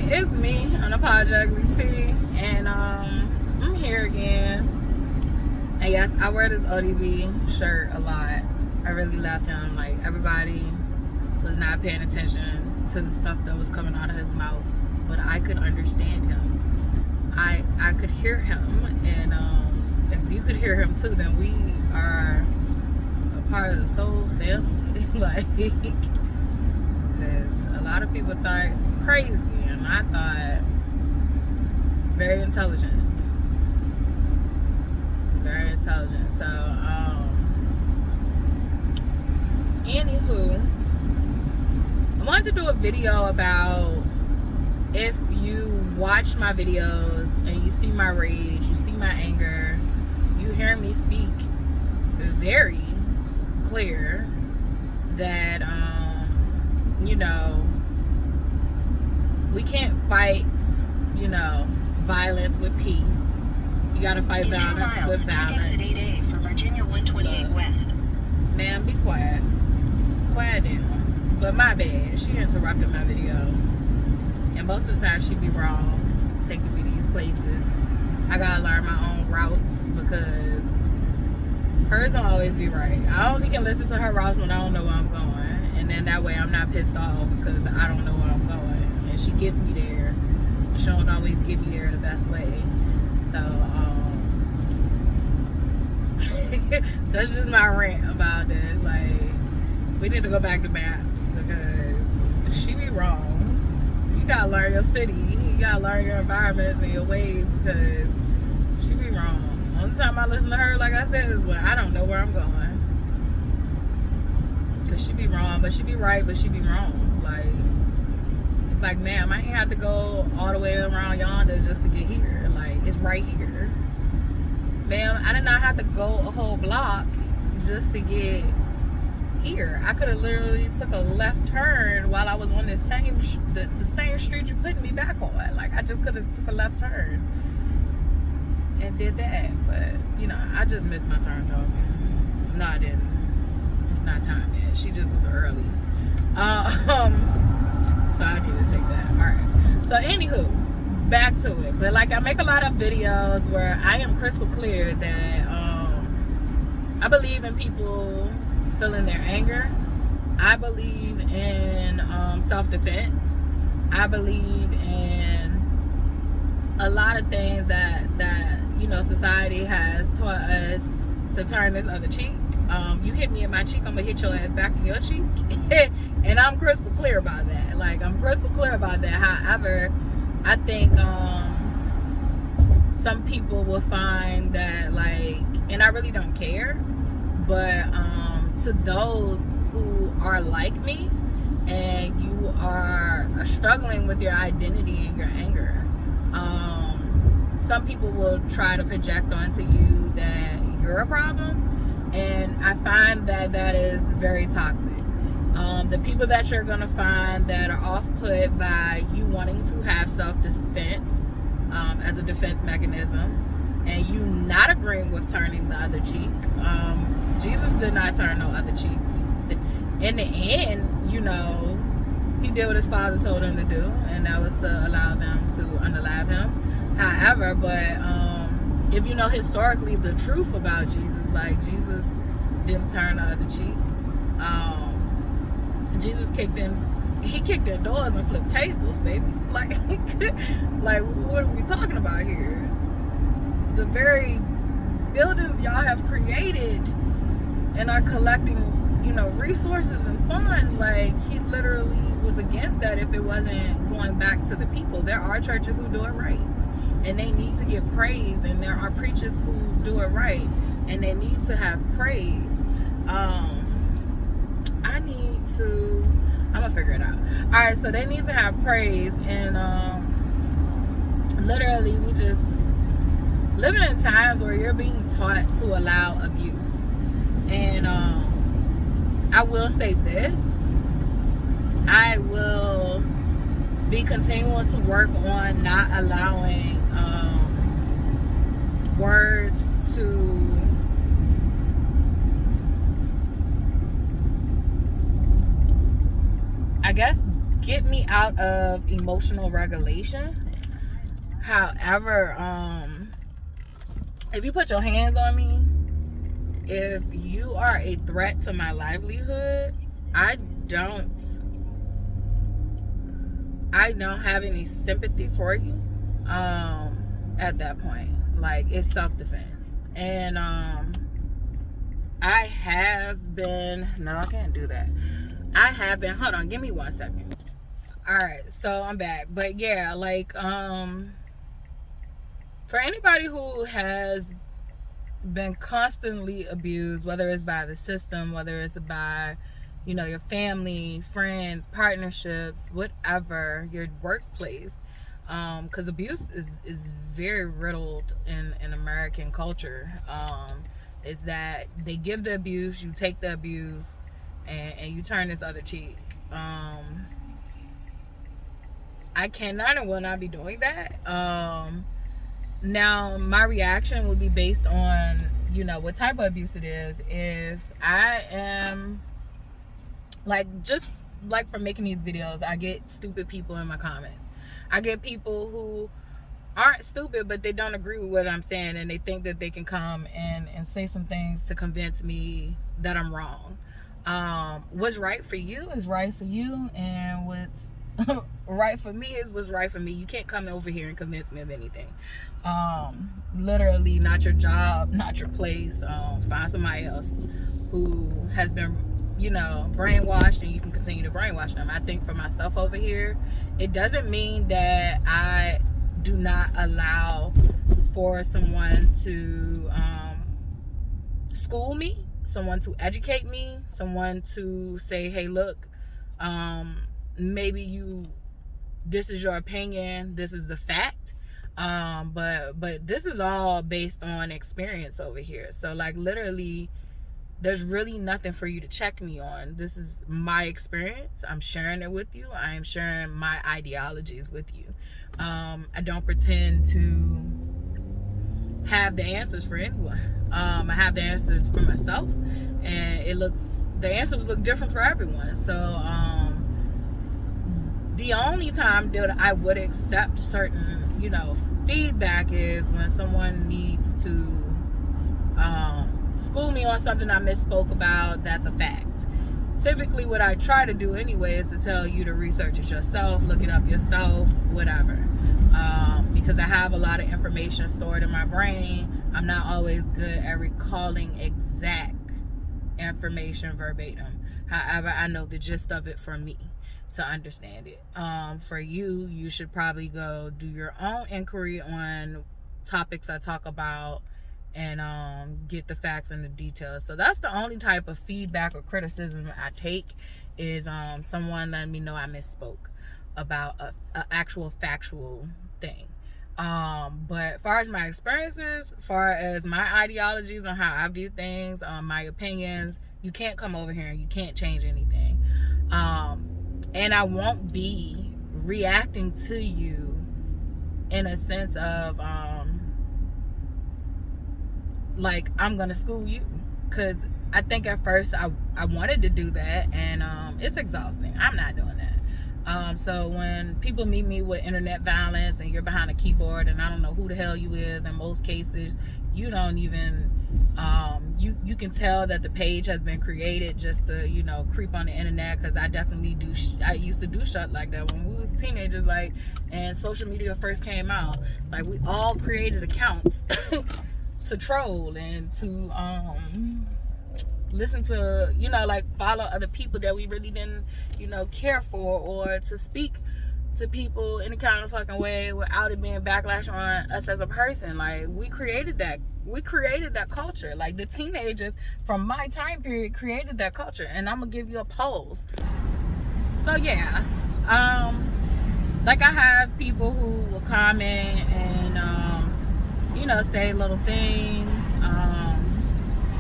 it's me, Unapologetically T, and I'm here again. And yes, I wear this ODB shirt a lot. I really left him. Like, everybody was not paying attention to the stuff that was coming out of his mouth, but I could understand him. I could hear him, and if you could hear him too, then we are a part of the soul family. Like, because a lot of people thought crazy, and I thought very intelligent. Very intelligent. So, anywho, I wanted to do a video about if you watch my videos and you see my rage, you see my anger, you hear me speak very clear that, you know, we can't fight, you know, violence with peace. You gotta fight violence with violence. Take exit 8A for Virginia 128 West. Man, be quiet. Quiet down. But my bad. She interrupted my video. And most of the time she be wrong taking me these places. I gotta learn my own routes because hers don't always be right. I only can listen to her routes when I don't know where I'm going. And then that way I'm not pissed off because I don't know where I'm going. And she gets me there. She don't always get me there the best way. So, that's just my rant about this. Like, we need to go back to maps because she be wrong. You gotta learn your city. You gotta learn your environment and your ways because she be wrong. Only time I listen to her, like I said, is when I don't know where I'm going. Because she be wrong, but she be right, but she be wrong. Like, it's like, ma'am, I ain't have to go all the way around yonder just to get here. Like, it's right here. Ma'am, I did not have to go a whole block just to get here. I could have literally took a left turn while I was on the same street you putting me back on. Like, I just could have took a left turn and did that. But, you know, I just missed my turn talking. No, I didn't. It's not time yet. She just was early. So I need to take that. Alright. So, anywho, back to it. But, like, I make a lot of videos where I am crystal clear that I believe in people feeling their anger. I believe in self-defense. I believe in a lot of things that you know, society has taught us to turn this other cheek. You hit me in my cheek, I'm gonna hit your ass back in your cheek. And I'm crystal clear about that. Like, I'm crystal clear about that. However, I think some people will find that, like, and I really don't care, but to those who are like me and you are struggling with your identity and your anger, some people will try to project onto you that you're a problem, and I find that that is very toxic. The people that you're gonna find that are off-put by you wanting to have self-defense as a defense mechanism, and you not agreeing with turning the other cheek. Jesus did not turn no other cheek. In the end, you know, he did what his father told him to do, and that was to allow them to unalive him. However, but if you know historically the truth about Jesus, like, Jesus didn't turn the other cheek. Jesus kicked in doors and flipped tables, baby. Like, like, what are we talking about here? The very buildings y'all have created and are collecting, you know, resources and funds, like, he literally was against that if it wasn't going back to the people. There are churches who do it right, and they need to get praise, and there are preachers who do it right, and they need to have praise. I'm gonna figure it out. Alright, so they need to have praise, and literally we just living in times where you're being taught to allow abuse. And I will say this, I will be continuing to work on not allowing words to I guess get me out of emotional regulation. However, if you put your hands on me, if you are a threat to my livelihood, I don't have any sympathy for you at that point. Like, it's self-defense. And I have been, no, I can't do that. I have been, hold on, give me 1 second. All right, so I'm back. But yeah, like, for anybody who has been constantly abused, whether it's by the system, whether it's by, you know, your family, friends, partnerships, whatever, your workplace, because abuse is very riddled in American culture, is that they give the abuse, you take the abuse, and you turn this other cheek. I cannot and will not be doing that. Now, my reaction would be based on, you know, what type of abuse it is. If I am, like, just like from making these videos, I get stupid people in my comments. I get people who aren't stupid, but they don't agree with what I'm saying, and they think that they can come and say some things to convince me that I'm wrong. What's right for you is right for you, and what's right for me is what's right for me. You can't come over here and convince me of anything. Literally, not your job, not your place. Find somebody else who has been, you know, brainwashed, and you can continue to brainwash them. I think for myself over here, it doesn't mean that I do not allow for someone to school me, someone to educate me, someone to say, hey, look, maybe this is your opinion, this is the fact, but this is all based on experience over here. So, like, literally, there's really nothing for you to check me on. This is my experience. I'm sharing it with you. I am sharing my ideologies with you. I don't pretend to have the answers for anyone. I have the answers for myself, and the answers look different for everyone. So the only time that I would accept certain, you know, feedback is when someone needs to school me on something I misspoke about. That's a fact. Typically, what I try to do anyway is to tell you to research it yourself, look it up yourself, whatever. Because I have a lot of information stored in my brain. I'm not always good at recalling exact information verbatim. However, I know the gist of it for me to understand it. For you, you should probably go do your own inquiry on topics I talk about, and get the facts and the details. So that's the only type of feedback or criticism I take, is someone letting me know I misspoke about a actual factual thing. But as far as my experiences, as far as my ideologies on how I view things, my opinions, you can't come over here and you can't change anything. And I won't be reacting to you in a sense of like I'm gonna school you, because I think at first I wanted to do that, and it's exhausting. I'm not doing that. So when people meet me with internet violence and you're behind a keyboard and I don't know who the hell you is, in most cases you don't even you can tell that the page has been created just to, you know, creep on the internet, because I definitely do. I used to do shit like that when we was teenagers, like, and social media first came out. Like, we all created accounts to troll and to listen to, you know, like, follow other people that we really didn't, you know, care for, or to speak to people in a kind of fucking way without it being backlash on us as a person. Like, we created that culture. Like, the teenagers from my time period created that culture, and I'm gonna give you a pose. So yeah, like, I have people who will comment and you know, say little things,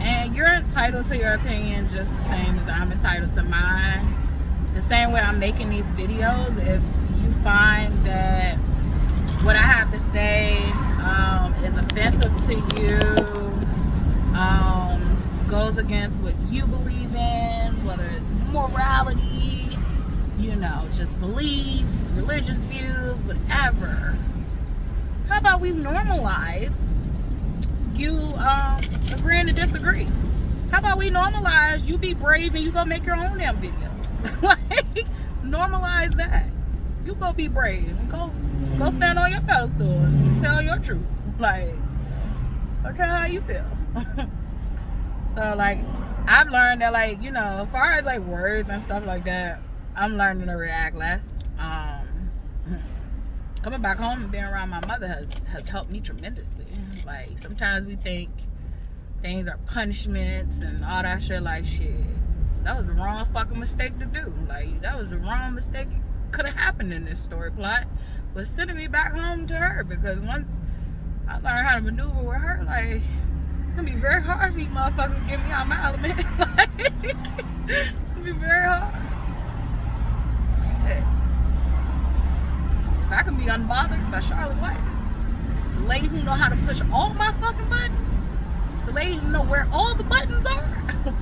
and you're entitled to your opinion just the same as I'm entitled to mine. The same way I'm making these videos, if you find that what I have to say is offensive to you, goes against what you believe in, whether it's morality, you know, just beliefs, religious views, whatever. How about we normalize you agreeing to disagree? How about we normalize you be brave and you go make your own damn videos? Like, normalize that. You go be brave and go stand on your pedestal and tell your truth. Like, okay, how you feel? So, like, I've learned that, like, you know, as far as like words and stuff like that, I'm learning to react less. Coming back home and being around my mother has helped me tremendously. Like, sometimes we think things are punishments and all that shit. Like, shit, that was the wrong fucking mistake to do. Like, that was the wrong mistake could have happened in this story plot, was sending me back home to her. Because once I learned how to maneuver with her, like, it's gonna be very hard for you motherfuckers to get me out of my element. Like, it's gonna be very hard. Yeah. If I can be unbothered by Charlotte White, the lady who know how to push all my fucking buttons, the lady who know where all the buttons are,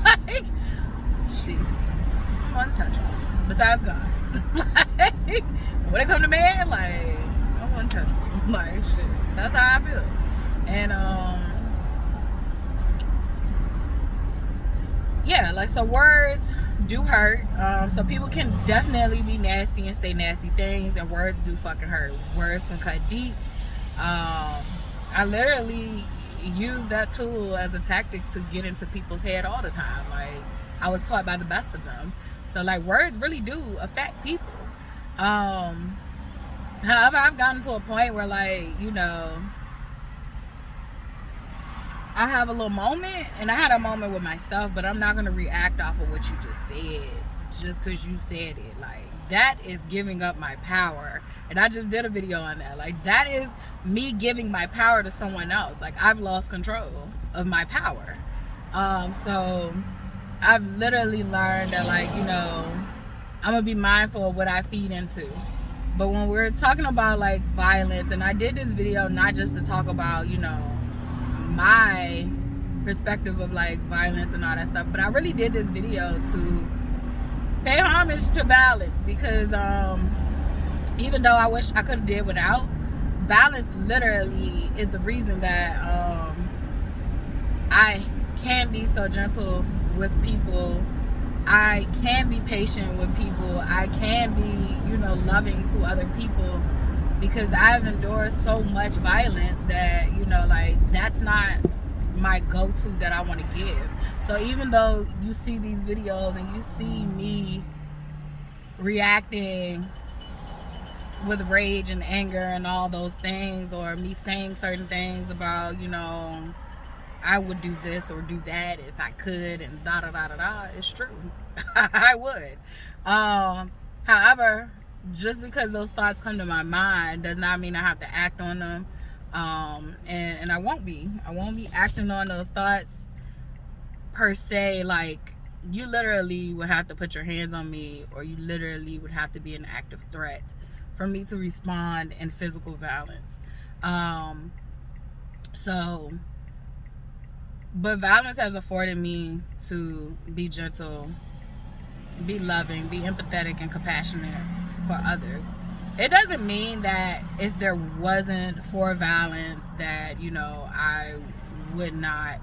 like, shit, I'm untouchable. Besides God. Like, when it come to man, like, I'm untouchable. Like, shit, that's how I feel. And yeah, like, so words do hurt. So people can definitely be nasty and say nasty things, and words do fucking hurt. Words can cut deep. I literally use that tool as a tactic to get into people's head all the time. Like, I was taught by the best of them. So, like, words really do affect people. However, I've gotten to a point where, like, you know, I have a little moment, and I had a moment with myself, but I'm not going to react off of what you just said just because you said it. Like, that is giving up my power. And I just did a video on that. Like, that is me giving my power to someone else. Like, I've lost control of my power. So I've literally learned that, like, you know, I'm going to be mindful of what I feed into. But when we're talking about, like, violence, and I did this video not just to talk about, you know, my perspective of, like, violence and all that stuff, but I really did this video to pay homage to violence, because even though I wish I could have did without, violence literally is the reason that I can be so gentle with people. I can be patient with people. I can be, you know, loving to other people, because I've endured so much violence that, you know, like, that's not my go-to that I want to give. So even though you see these videos and you see me reacting with rage and anger and all those things, or me saying certain things about, you know, I would do this or do that if I could, and da da da da da, it's true. I would. However, just because those thoughts come to my mind does not mean I have to act on them. And I won't be acting on those thoughts per se. Like, you literally would have to put your hands on me, or you literally would have to be an active threat for me to respond in physical violence. But violence has afforded me to be gentle, be loving, be empathetic and compassionate for others. It doesn't mean that if there wasn't for violence that, you know, I would not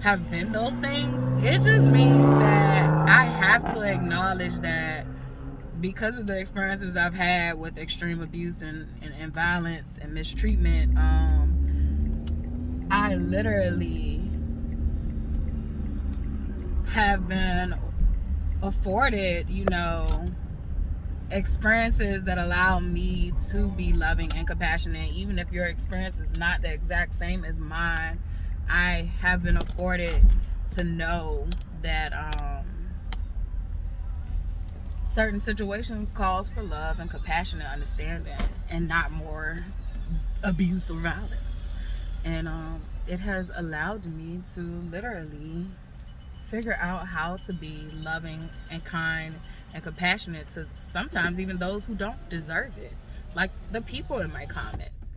have been those things. It just means that I have to acknowledge that because of the experiences I've had with extreme abuse and violence and mistreatment, I literally have been afforded, you know, experiences that allow me to be loving and compassionate. Even if your experience is not the exact same as mine, I have been afforded to know that certain situations calls for love and compassion and understanding, and not more abuse or violence. And it has allowed me to literally figure out how to be loving and kind and compassionate to sometimes even those who don't deserve it, like the people in my comments,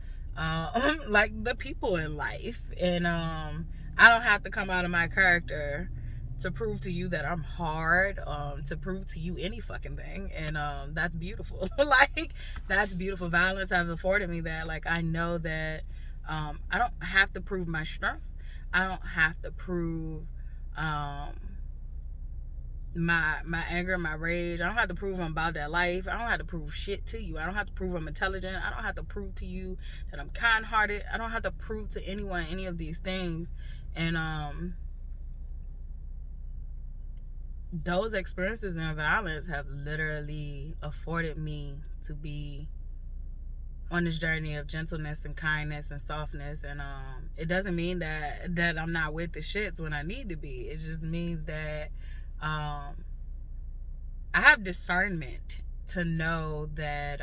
like the people in life. And I don't have to come out of my character to prove to you that I'm hard, to prove to you any fucking thing. And that's beautiful. Like, that's beautiful. Violence has afforded me that. Like, I know that I don't have to prove my strength. I don't have to prove my anger, my rage. I don't have to prove I'm about that life. I don't have to prove shit to you. I don't have to prove I'm intelligent. I don't have to prove to you that I'm kind-hearted. I don't have to prove to anyone any of these things. And those experiences in violence have literally afforded me to be on this journey of gentleness and kindness and softness. And it doesn't mean that I'm not with the shits when I need to be. It just means that I have discernment to know that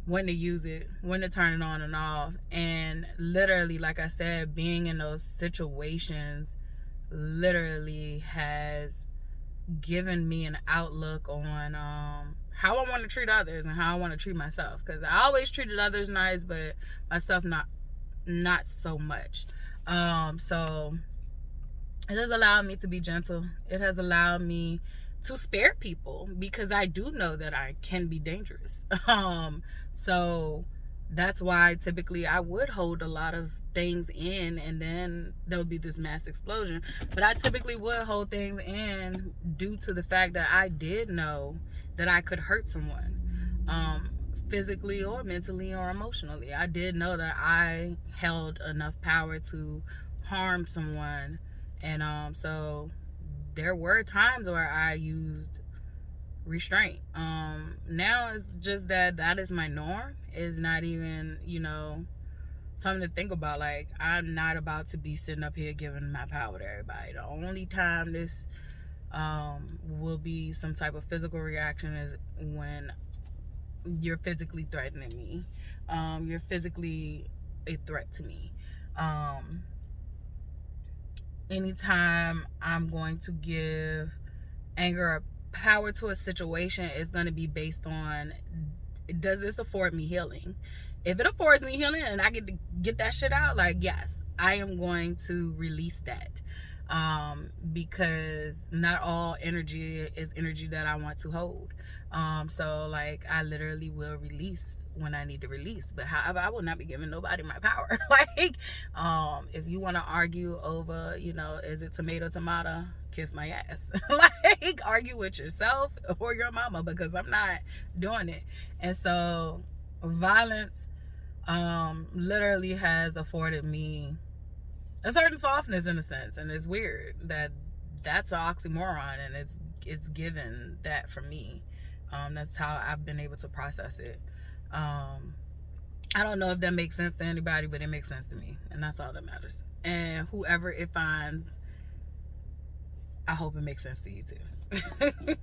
when to use it, when to turn it on and off. And literally, like I said, being in those situations literally has given me an outlook on how I want to treat others and how I want to treat myself. Because I always treated others nice, but myself not so much. So it has allowed me to be gentle. It has allowed me to spare people, because I do know that I can be dangerous. So that's why typically I would hold a lot of things in, and then there would be this mass explosion. But I typically would hold things in due to the fact that I did know that I could hurt someone, physically or mentally or emotionally. I did know that I held enough power to harm someone. And so there were times where I used restraint. Now it's just that is my norm. It's not even, something to think about. Like, I'm not about to be sitting up here giving my power to everybody. The only time this will be some type of physical reaction is when you're physically threatening me. You're physically a threat to me. Anytime I'm going to give anger or power to a situation, it's going to be based on, does this afford me healing? If it affords me healing and I get to get that shit out, like, yes, I am going to release that. Because not all energy is energy that I want to hold. So, like, I literally will release when I need to release. But however, I will not be giving nobody my power. Like, if you want to argue over, is it tomato, kiss my ass. Like, argue with yourself or your mama, because I'm not doing it. And so violence literally has afforded me a certain softness, in a sense. And it's weird that that's an oxymoron, and it's given that for me. That's how I've been able to process it. I don't know if that makes sense to anybody, but it makes sense to me, and that's all that matters. And whoever it finds, I hope it makes sense to you too.